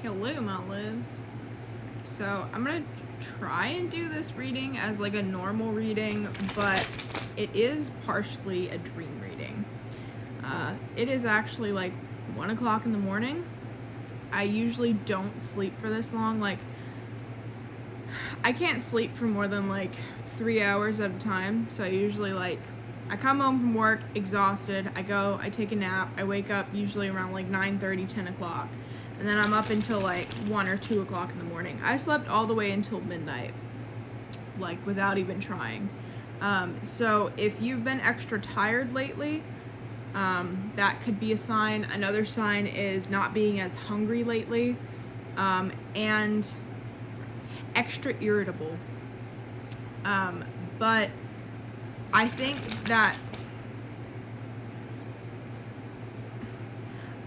Hello, my lives. So I'm gonna try and do this reading as like a normal reading, but it is partially a dream reading. It is actually like 1 o'clock in the morning. I usually don't sleep for this long. Like, I can't sleep for more than like 3 hours at a time. So I usually I come home from work exhausted. I take a nap. I wake up usually around like 9:30, 10 o'clock. And then I'm up until like 1 or 2 o'clock in the morning. I slept all the way until midnight, like without even trying. So if you've been extra tired lately, that could be a sign. Another sign is not being as hungry lately, and extra irritable. But I think that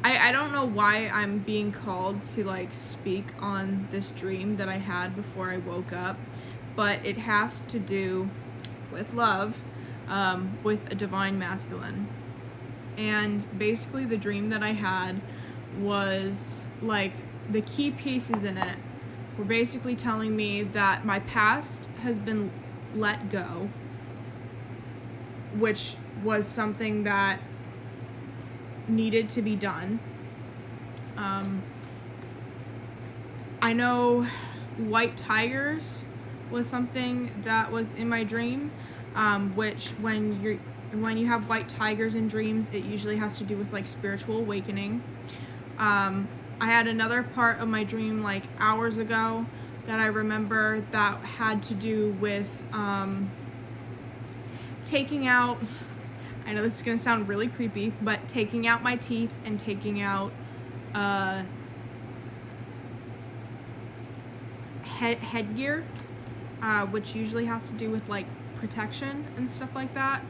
I don't know why I'm being called to like speak on this dream that I had before I woke up, but it has to do with love, with a divine masculine. And basically the dream that I had was like the key pieces in it were basically telling me that my past has been let go, which was something that needed to be done. I know white tigers was something that was in my dream, which when you have white tigers in dreams, it usually has to do with like spiritual awakening. I had another part of my dream like hours ago that I remember that had to do with taking out, I know this is gonna sound really creepy, but taking out my teeth and taking out headgear, which usually has to do with like protection and stuff like that,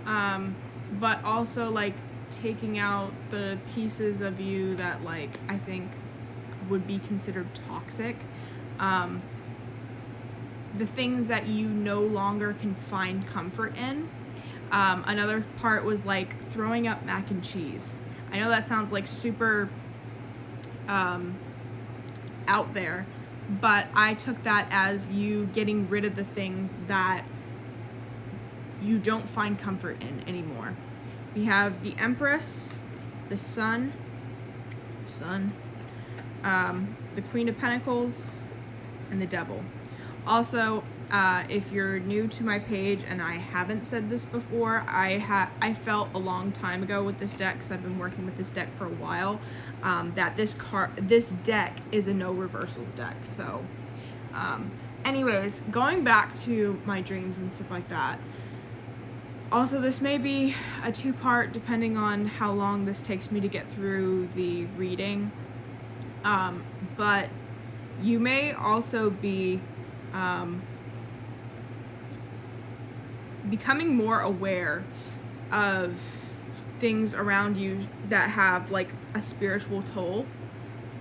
but also like taking out the pieces of you that like I think would be considered toxic, the things that you no longer can find comfort in. Another part was like throwing up mac and cheese. I know that sounds like super out there, but I took that as you getting rid of the things that you don't find comfort in anymore. We have the Empress, the Sun, the Queen of Pentacles, and the Devil. Also, if you're new to my page and I haven't said this before, I felt a long time ago with this deck, because I've been working with this deck for a while, that this deck is a no reversals deck. So anyways, going back to my dreams and stuff like that. Also, this may be a two-part depending on how long this takes me to get through the reading, but you may also be becoming more aware of things around you that have like a spiritual toll.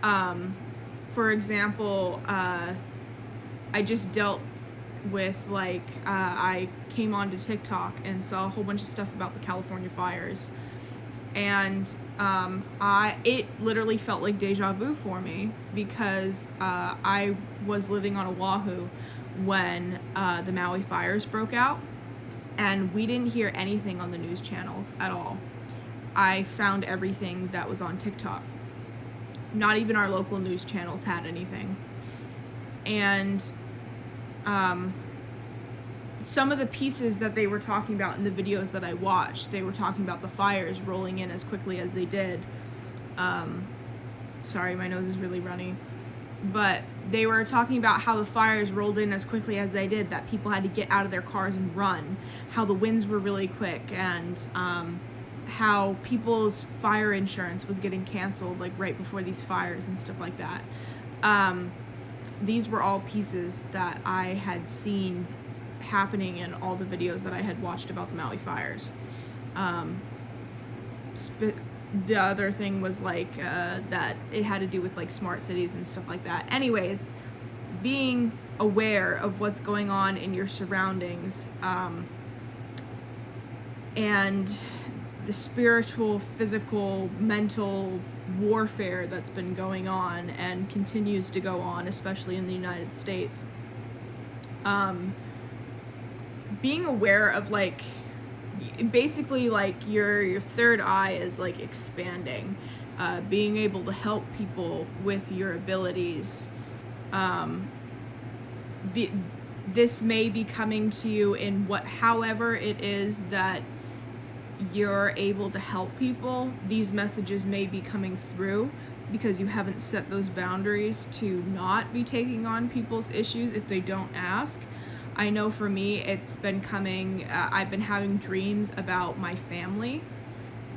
For example, I just dealt with like I came onto TikTok and saw a whole bunch of stuff about the California fires, and it literally felt like deja vu for me, because I was living on Oahu when the Maui fires broke out, and we didn't hear anything on the news channels at all. I found everything that was on TikTok. Not even our local news channels had anything. And some of the pieces that they were talking about in the videos that I watched, they were talking about the fires rolling in as quickly as they did. Sorry, my nose is really runny. But they were talking about how the fires rolled in as quickly as they did, that people had to get out of their cars and run, how the winds were really quick, and how people's fire insurance was getting canceled like right before these fires and stuff like that. These were all pieces that I had seen happening in all the videos that I had watched about the Maui fires. The other thing was like that it had to do with like smart cities and stuff like that. Anyways, being aware of what's going on in your surroundings, and the spiritual, physical, mental warfare that's been going on and continues to go on, especially in the United States. Being aware of, like, basically, like, your third eye is, like, expanding. Being able to help people with your abilities. This may be coming to you in however it is that you're able to help people. These messages may be coming through because you haven't set those boundaries to not be taking on people's issues if they don't ask. I know for me, it's been coming, I've been having dreams about my family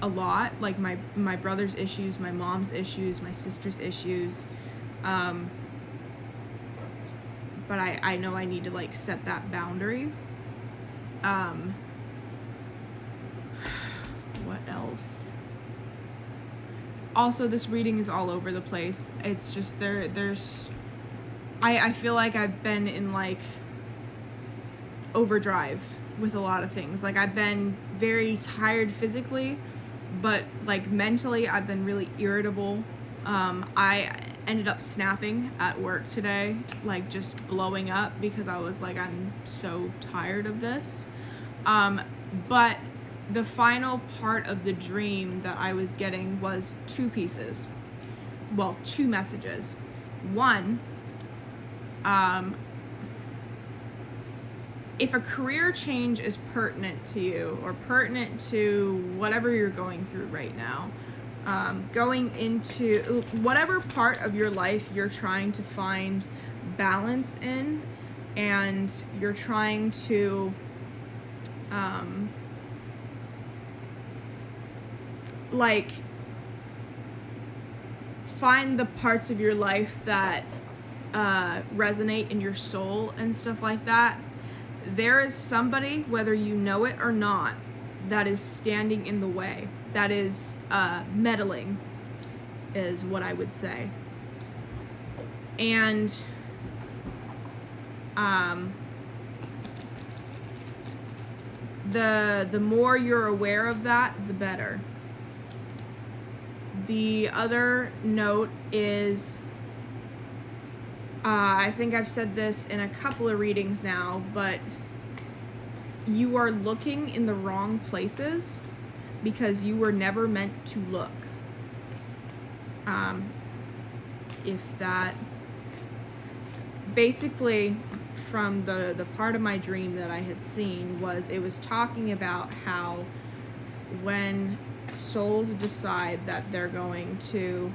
a lot, like my brother's issues, my mom's issues, my sister's issues. But I know I need to, like, set that boundary. What else? Also, this reading is all over the place. It's just I feel like I've been in, like, overdrive with a lot of things. Like, I've been very tired physically, but, like, mentally I've been really irritable. I ended up snapping at work today, like, just blowing up because I was like, I'm so tired of this. But the final part of the dream that I was getting was two messages. One, if a career change is pertinent to you, or pertinent to whatever you're going through right now, going into whatever part of your life you're trying to find balance in, and you're trying to like, find the parts of your life that resonate in your soul and stuff like that, there is somebody, whether you know it or not, that is standing in the way, that is meddling, is what I would say. And the more you're aware of that, the better. The other note is, I think I've said this in a couple of readings now, but you are looking in the wrong places because you were never meant to look. If that, basically, from the part of my dream that I had seen, it was talking about how when souls decide that they're going to,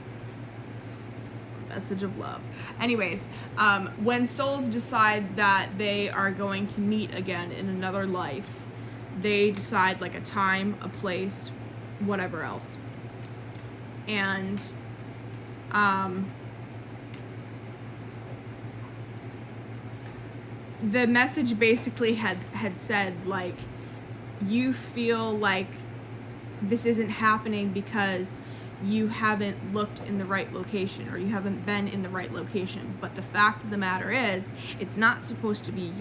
message of love. Anyways, when souls decide that they are going to meet again in another life, they decide, like, a time, a place, whatever else. And the message basically had said, like, you feel like this isn't happening because you haven't looked in the right location, or you haven't been in the right location. But the fact of the matter is, it's not supposed to be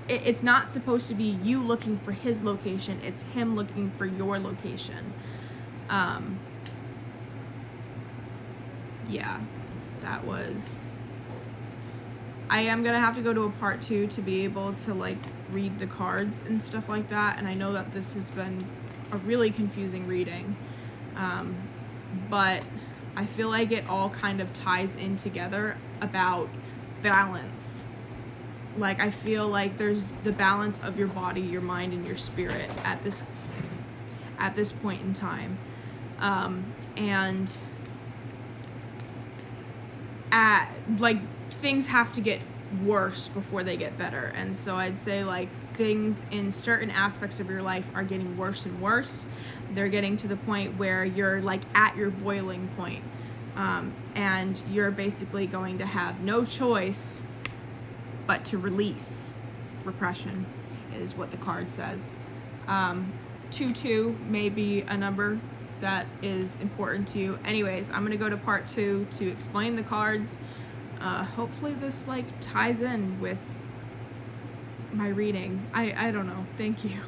it's not supposed to be you looking for his location, it's him looking for your location. Yeah, that was, I am gonna have to go to a part 2 to be able to, like, read the cards and stuff like that, and I know that this has been a really confusing reading, but I feel like it all kind of ties in together about balance. Like, I feel like there's the balance of your body, your mind, and your spirit at this point in time, and like, things have to get worse before they get better. And so I'd say, like, things in certain aspects of your life are getting worse and worse. They're getting to the point where you're, like, at your boiling point, and you're basically going to have no choice but to release repression, is what the card says. 22 may be a number that is important to you. Anyways, I'm gonna go to part 2 to explain the cards. Hopefully this, like, ties in with my reading. I don't know. Thank you.